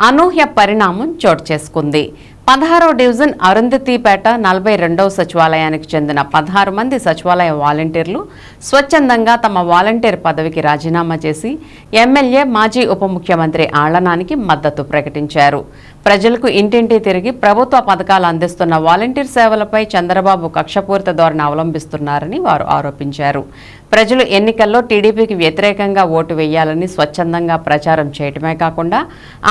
అనూహ్య పరిణామం చోటు చేసుకుంది. 16వ డివిజన్ అరుంధతిపేట 42వ సచివాలయానికి చెందిన 16 మంది సచివాలయ వాలంటీర్లు స్వచ్ఛందంగా తమ వాలంటీర్ పదవికి రాజీనామా చేసి ఎమ్మెల్యే మాజీ ఉప ముఖ్యమంత్రి ఆళ్లనానికి మద్దతు ప్రకటించారు. ప్రజలకు ఇంటింటి తిరిగి ప్రభుత్వ పథకాలు అందిస్తున్న వాలంటీర్ సేవలపై చంద్రబాబు కక్షపూరిత ధోరణి అవలంబిస్తున్నారని వారు ఆరోపించారు. ప్రజలు ఎన్నికల్లో టీడీపీకి వ్యతిరేకంగా ఓటు వేయాలని స్వచ్ఛందంగా ప్రచారం చేయటమే కాకుండా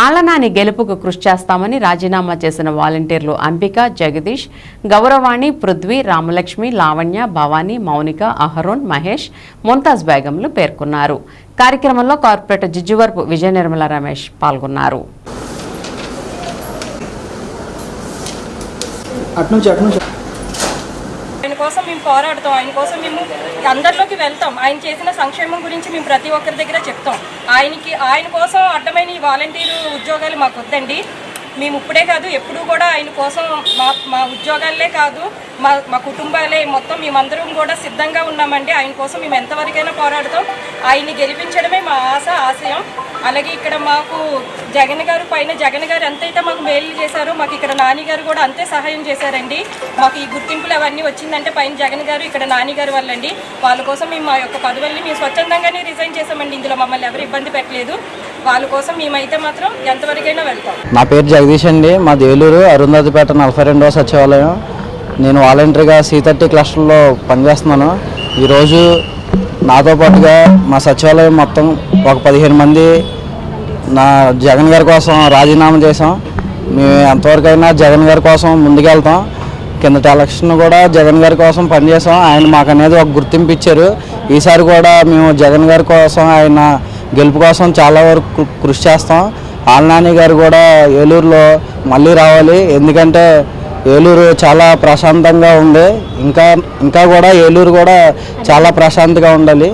ఆళ్లనాని గెలుపుకు కృషి చేస్తామని రాజీనామా చేసిన వాలంటీర్లు అంబిక, జగదీష్, గౌరవాణి, పృథ్వీ, రామలక్ష్మి, లావణ్య, భవానీ, మౌనిక, అహరోన్, మహేష్, ముంతాజ్ బేగంలు పేర్కొన్నారు. కార్యక్రమంలో కార్పొరేటర్ జిజ్జువర్పు విజయ నిర్మల రమేష్ పాల్గొన్నారు. ఆయన కోసం మేము పోరాడతాం, ఆయన కోసం మేము అందరిలోకి వెళ్తాం. ఆయన చేసిన సంక్షేమం గురించి మేము ప్రతి ఒక్కరి దగ్గర చెప్తాం. ఆయన కోసం అడ్డమైన ఈ వాలంటీరు ఉద్యోగాలు మాకు వద్దండి. మేము ఇప్పుడే కాదు ఎప్పుడూ కూడా ఆయన కోసం మా ఉద్యోగాలే కాదు మా కుటుంబాలే మొత్తం మేమందరం కూడా సిద్ధంగా ఉన్నామండి. ఆయన కోసం మేము ఎంతవరకైనా పోరాడతాం. ఆయన్ని గెలిపించడమే మా ఆశయం. అలాగే ఇక్కడ మాకు జగన్ గారు ఎంతైతే మాకు మేలు చేశారో మాకు ఇక్కడ నాని గారు కూడా అంతే సహాయం చేశారండి. మాకు ఈ గుర్తింపులు అవన్నీ వచ్చిందంటే పైన జగన్ గారు, ఇక్కడ నాని గారు వాళ్ళండి. వాళ్ళ కోసం మేము మా యొక్క పదవుల్ని మేము స్వచ్ఛందంగానే రిజైన్ చేసామండి. ఇందులో మమ్మల్ని ఎవరు ఇబ్బంది పెట్టలేదు. వాళ్ళ కోసం మేమైతే మాత్రం ఎంతవరకైనా వెళ్తాం. నా పేరు జగదీష్ అండి. మాది ఏలూరు అరుంధతిపేట 42వ సచివాలయం. నేను వాలంటరీగా C30 క్లస్టర్లో పనిచేస్తున్నాను. ఈరోజు నాతో పాటుగా మా సచివాలయం మొత్తం ఒక 15 మంది జగన్ గారి కోసం రాజీనామా చేసాం. మేము ఎంతవరకైనా జగన్ గారి కోసం ముందుకెళ్తాం. కిందటి ఎలక్షన్ కూడా జగన్ గారి కోసం పనిచేసాం. ఆయన మాకు అనేది ఒక గుర్తింపు ఇచ్చారు. ఈసారి కూడా మేము జగన్ గారి కోసం, ఆయన గెలుపు కోసం చాలా వరకు కృషి చేస్తాం. ఆళ్లనాని గారు కూడా ఏలూరులో మళ్ళీ రావాలి. ఎందుకంటే ఏలూరు చాలా ప్రశాంతంగా ఉంది. ఇంకా కూడా ఏలూరు కూడా చాలా ప్రశాంతంగా ఉండాలి.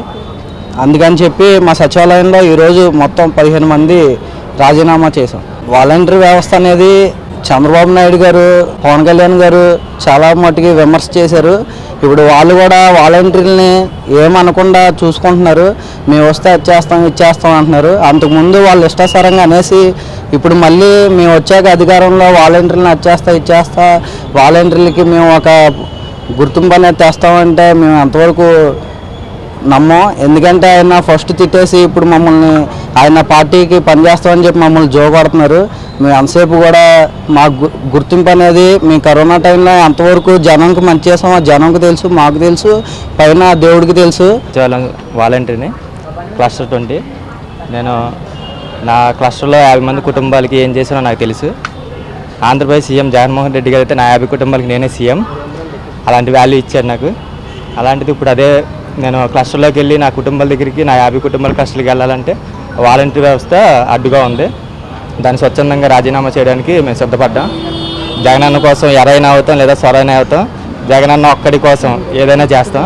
అందుకని చెప్పి మా సచివాలయంలో ఈరోజు మొత్తం 15 మంది రాజీనామా చేశాం. వాలంటరీ వ్యవస్థ అనేది చంద్రబాబు నాయుడు గారు, పవన్ కళ్యాణ్ గారు చాలా మట్టుకి విమర్శ చేశారు. ఇప్పుడు వాళ్ళు కూడా వాలంటీర్లని ఏమనకుండా చూసుకుంటున్నారు. మేము వస్తే ఇచ్చేస్తాం అంటున్నారు. అంతకుముందు వాళ్ళు ఇష్టాసారంగా అనేసి ఇప్పుడు మళ్ళీ మేము వచ్చాక అధికారంలో వాలంటీర్లను ఇచ్చేస్తా వాలంటీర్లకి మేము ఒక గుర్తింపు అనేది తెస్తామంటే మేము అంతవరకు నమ్మం. ఎందుకంటే ఆయన ఫస్ట్ తిట్టేసి ఇప్పుడు మమ్మల్ని ఆయన పార్టీకి పనిచేస్తామని చెప్పి మమ్మల్ని జోగొడుతున్నారు. మేము అంతసేపు కూడా మా గుర్తింపు అనేది మేము కరోనా టైంలో అంతవరకు జనంకి మంచి చేసాం. జనంకి తెలుసు, మాకు తెలుసు, పైన దేవుడికి తెలుసు. వాలంటీర్ని క్లస్టర్ 20. నేను నా క్లస్టర్లో 50 మంది కుటుంబాలకి ఏం చేశానో నాకు తెలుసు. ఆంధ్రప్రదేశ్ సీఎం జగన్మోహన్ రెడ్డి గారు అయితే నా 50 కుటుంబాలకి నేనే సీఎం. అలాంటి వాల్యూ ఇచ్చారు నాకు. అలాంటిది ఇప్పుడు అదే నేను క్లస్టర్లోకి వెళ్ళి నా కుటుంబాల దగ్గరికి, నా 50 కుటుంబాల క్లస్టర్కి వెళ్ళాలంటే వాలంటీర్ వ్యవస్థ అడ్డుగా ఉంది. దాన్ని స్వచ్ఛందంగా రాజీనామా చేయడానికి మేము సిద్ధపడ్డాం. జగనన్న కోసం ఎరైనా అవుతాం లేదా సొరైనా అవుతాం. జగనన్న ఒక్కడి కోసం ఏదైనా చేస్తాం.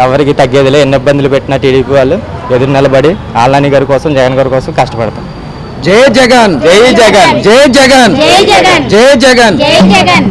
ఎవరికి తగ్గేదిలే. ఎన్ని ఇబ్బందులు పెట్టినా టీడీపీ వాళ్ళు ఎదురు నిలబడి ఆళ్లనాని గారి కోసం, జగన్ గారి కోసం కష్టపడతాం. జై జగన్, జై జగన్, జై జగన్, జై జగన్, జై జగన్.